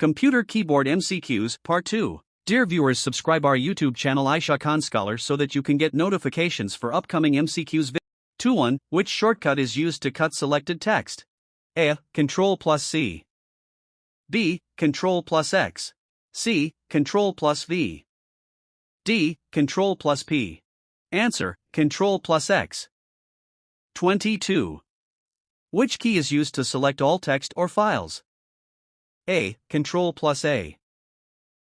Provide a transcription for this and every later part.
Computer Keyboard MCQs, Part 2. Dear viewers, subscribe our YouTube channel Aisha Khan Scholar so that you can get notifications for upcoming MCQs. 2.1. Which shortcut is used to cut selected text? A. Control plus C. B. Control plus X. C. Control plus V. D. Control plus P. Answer: Control plus X. 22. Which key is used to select all text or files? A. Control plus A.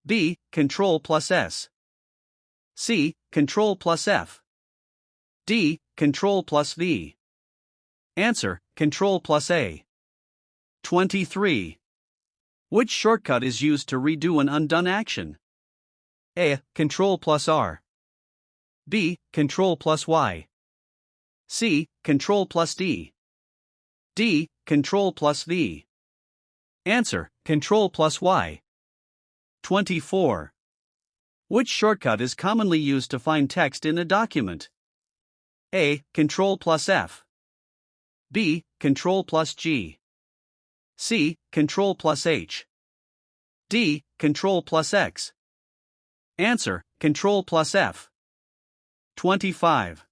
B. Control plus S. C. Control plus F. D. Control plus V. Answer: Control plus A. 23. Which shortcut is used to redo an undone action? A. Control plus R. B. Control plus Y. C. Control plus D. D. Control plus V. Answer: Control plus Y. 24. Which shortcut is commonly used to find text in a document? A. Control plus F. B. Control plus G. C. Control plus H. D. Control plus X. Answer: Control plus F. 25.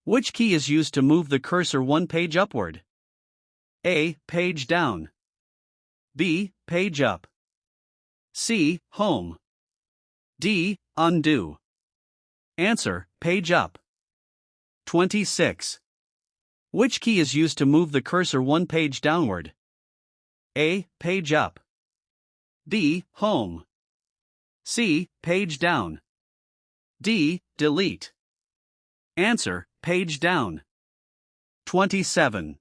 Which key is used to move the cursor one page upward? A. Page down. B. Page up. C. Home. D. Undo. Answer: Page up. 26. Which key is used to move the cursor one page downward? A. Page up. B. Home. C. Page down. D. Delete. Answer: Page down. 27.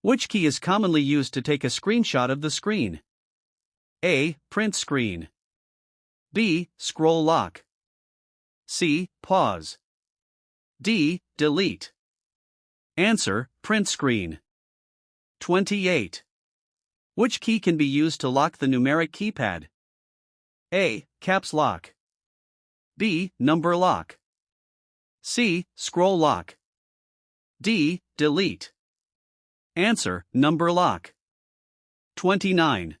Which key is commonly used to take a screenshot of the screen? A. Print screen. B. Scroll lock. C. Pause. D. Delete. Answer: Print screen. 28. Which key can be used to lock the numeric keypad? A. Caps lock. B. Number lock. C. Scroll lock. D. Delete. Answer: Number lock. 29.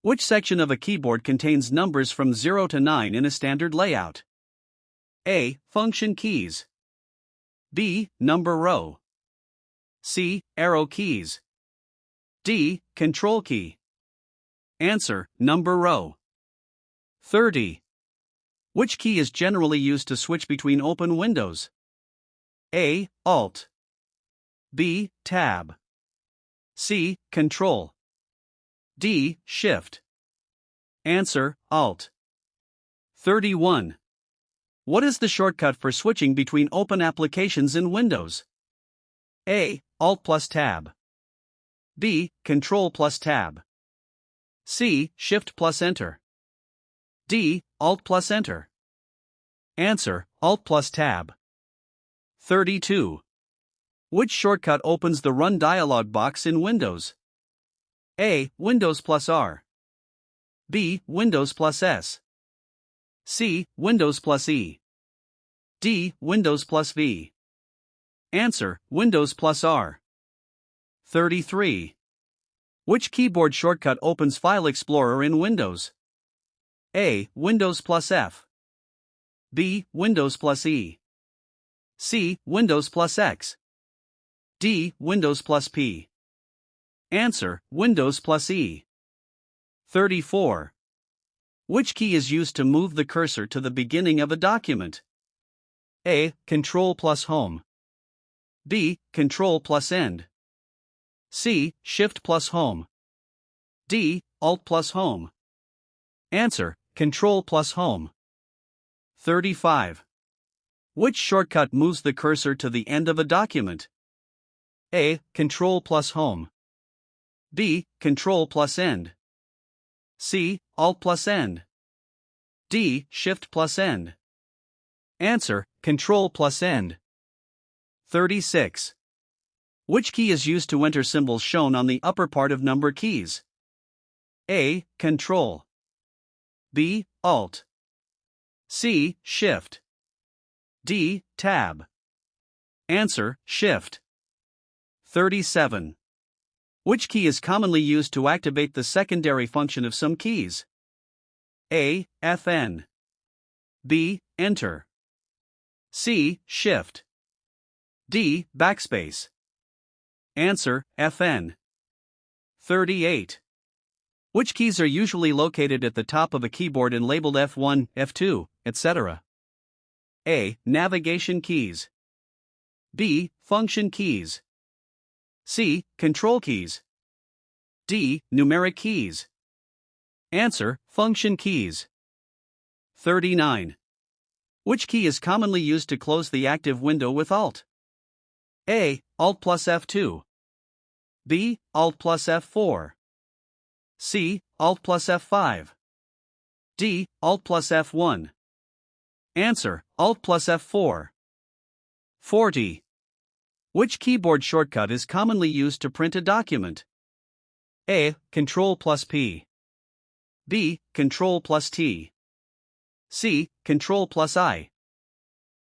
Which section of a keyboard contains numbers from 0 to 9 in a standard layout? A. Function keys. B. Number row. C. Arrow keys. D. Control key. Answer: Number row. 30. Which key is generally used to switch between open windows? A. Alt. B. Tab. C. Control. D. Shift. Answer: Alt. 31. What is the shortcut for switching between open applications in Windows? A. Alt plus Tab. B. Control plus Tab. C. Shift plus Enter. D. Alt plus Enter. Answer: Alt plus Tab. 32. Which shortcut opens the Run dialog box in Windows? A. Windows plus R. B. Windows plus S. C. Windows plus E. D. Windows plus V. Answer: Windows plus R. 33. Which keyboard shortcut opens File Explorer in Windows? A. Windows plus F. B. Windows plus E. C. Windows plus X. D. Windows plus P. Answer: Windows plus E. 34. Which key is used to move the cursor to the beginning of a document? A. Control plus Home. B. Control plus End. C. Shift plus Home. D. Alt plus Home. Answer: Control plus Home. 35. Which shortcut moves the cursor to the end of a document? A. Control plus Home. B. Control plus End. C. Alt plus End. D. Shift plus End. Answer: Control plus End. 36. Which key is used to enter symbols shown on the upper part of number keys? A. Control. B. Alt. C. Shift. D. Tab. Answer: Shift. 37. Which key is commonly used to activate the secondary function of some keys? A. Fn. B. Enter. C. Shift. D. Backspace. Answer: Fn. 38. Which keys are usually located at the top of a keyboard and labeled F1, F2, etc.? A. Navigation keys. B. Function keys. C. Control keys. D. Numeric keys. Answer: Function keys. 39. Which key is commonly used to close the active window with Alt? A. Alt plus F2. B. Alt plus F4. C. Alt plus F5. D. Alt plus F1. Answer: Alt plus F4. 40. Which keyboard shortcut is commonly used to print a document? A. Control plus P. B. Control plus T. C. Control plus I.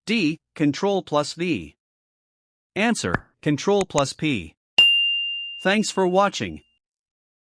D. Control plus V. Answer: Control plus P. Thanks for watching.